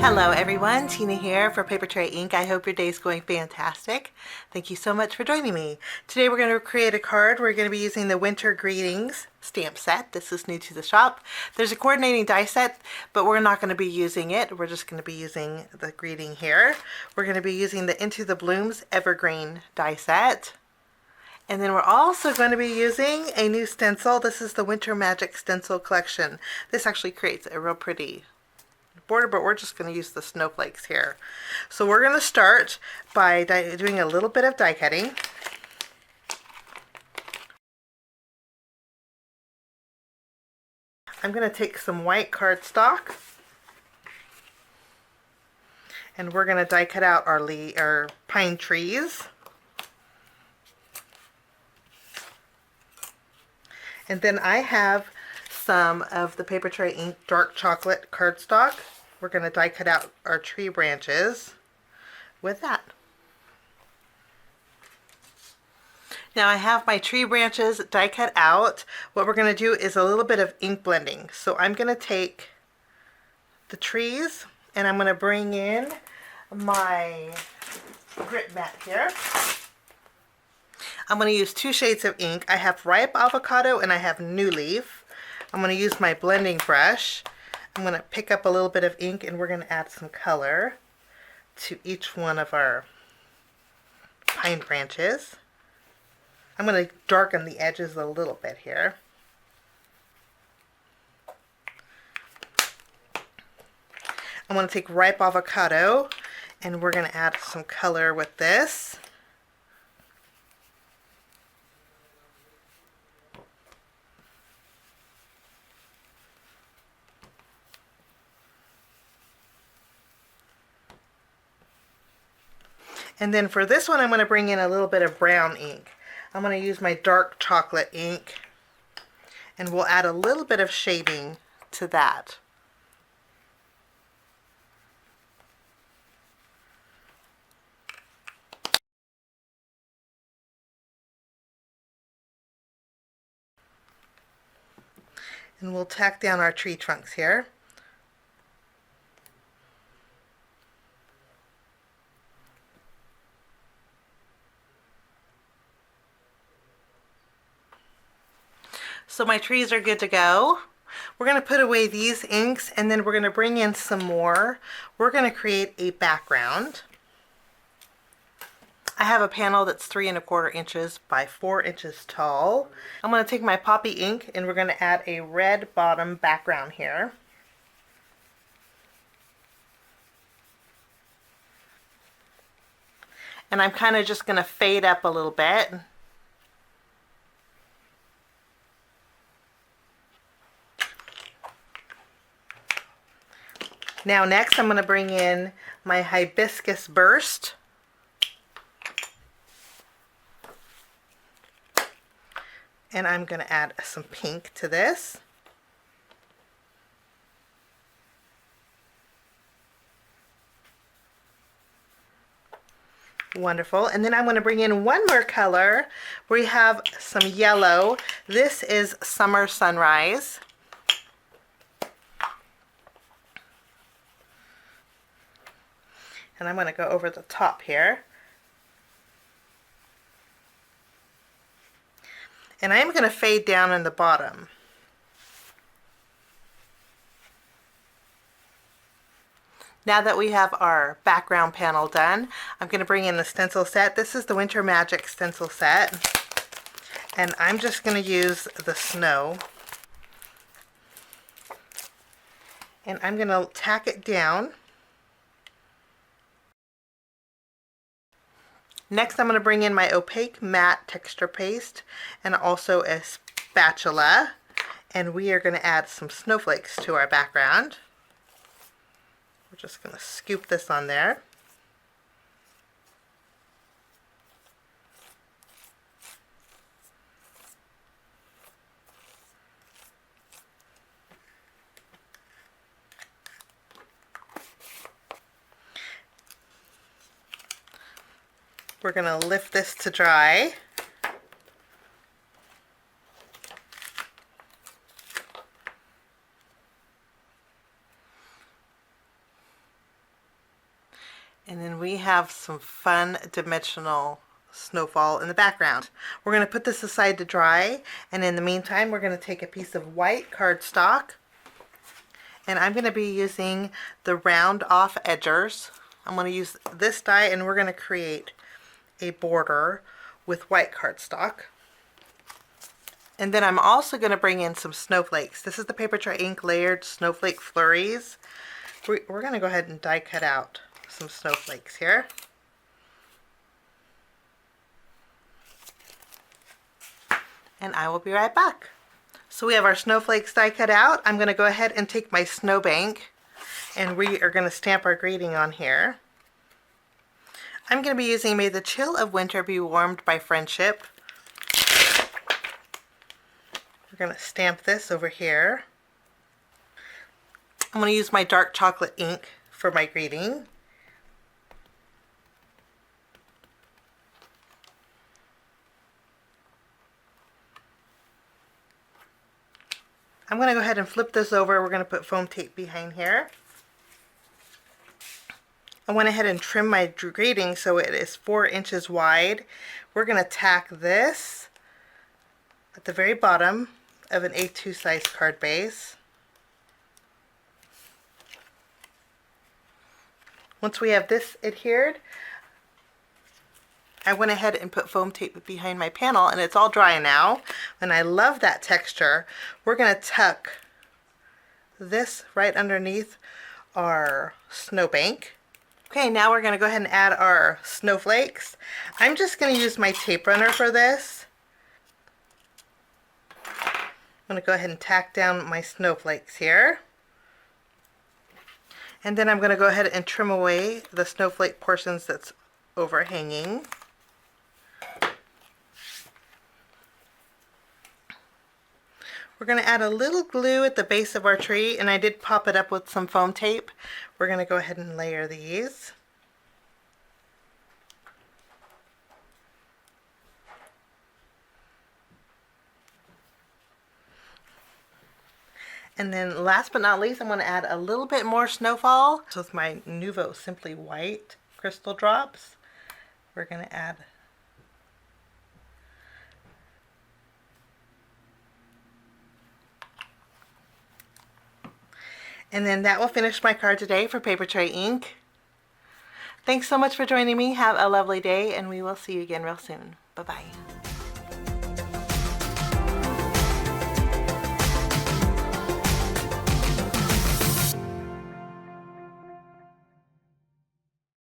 Hello everyone, Tina here for Papertrey Ink. I hope your day is going fantastic. Thank you so much for joining me. Today we're going to create a card. We're going to be using the Winter Greetings stamp set. This is new to the shop. There's a coordinating die set, but we're not going to be using it. We're just going to be using the greeting here. We're going to be using the Into the Blooms Evergreen Die Set. And then we're also going to be using a new stencil. This is the Winter Magic Stencil Collection. This actually creates a real pretty border, but we're just going to use the snowflakes here. So we're going to start by doing a little bit of die cutting. I'm going to take some white cardstock and we're going to die cut out our pine trees. And then I have some of the Papertrey Ink dark chocolate cardstock. We're going to die cut out our tree branches with that. Now I have my tree branches die cut out. What we're going to do is a little bit of ink blending. So I'm going to take the trees and I'm going to bring in my grit mat here. I'm going to use two shades of ink. I have Ripe Avocado and I have New Leaf. I'm going to use my blending brush. I'm going to pick up a little bit of ink and we're going to add some color to each one of our pine branches. I'm going to darken the edges a little bit here. I'm going to take Ripe Avocado and we're going to add some color with this. And then for this one, I'm going to bring in a little bit of brown ink. I'm going to use my dark chocolate ink, and we'll add a little bit of shading to that. And we'll tack down our tree trunks here. So my trees are good to go. We're going to put away these inks and then we're going to bring in some more. We're going to create a background. I have a panel that's 3¼ inches by 4 inches tall. I'm going to take my poppy ink and we're going to add a red bottom background here. And I'm kind of just going to fade up a little bit. Now next I'm going to bring in my Hibiscus burst. And I'm going to add some pink to this. Wonderful. And then I'm going to bring in one more color. We have some yellow. This is Summer Sunrise. And I'm going to go over the top here. And I'm going to fade down in the bottom. Now that we have our background panel done, I'm going to bring in the stencil set. This is the Winter Magic stencil set. And I'm just going to use the snow. And I'm going to tack it down. Next, I'm going to bring in my opaque matte texture paste and also a spatula, and we are going to add some snowflakes to our background. We're just going to scoop this on there. We're going to lift this to dry. And then we have some fun dimensional snowfall in the background. We're going to put this aside to dry, and in the meantime we're going to take a piece of white cardstock, and I'm going to be using the round off edgers. I'm going to use this die, and we're going to create a border with white cardstock. And then I'm also going to bring in some snowflakes. This is the Papertrey Ink Layered Snowflake Flurries. We're going to go ahead and die cut out some snowflakes here. And I will be right back. So we have our snowflakes die cut out. I'm going to go ahead and take my snowbank, and we are going to stamp our greeting on here. I'm going to be using May the Chill of Winter Be Warmed by Friendship. We're going to stamp this over here. I'm going to use my dark chocolate ink for my greeting. I'm going to go ahead and flip this over. We're going to put foam tape behind here. I went ahead and trimmed my greeting so it is 4 inches wide. We're going to tack this at the very bottom of an A2 size card base. Once we have this adhered, I went ahead and put foam tape behind my panel, and it's all dry now, and I love that texture. We're going to tuck this right underneath our snowbank. Okay, now we're going to go ahead and add our snowflakes. I'm just going to use my tape runner for this. I'm going to go ahead and tack down my snowflakes here. And then I'm going to go ahead and trim away the snowflake portions that's overhanging. We're going to add a little glue at the base of our tree, and I did pop it up with some foam tape. We're going to go ahead and layer these. And then last but not least, I'm going to add a little bit more snowfall. So with my Nuvo Simply White crystal drops, we're going to add and then that will finish my card today for Papertrey Ink. Thanks so much for joining me. Have a lovely day, and we will see you again real soon. Bye-bye.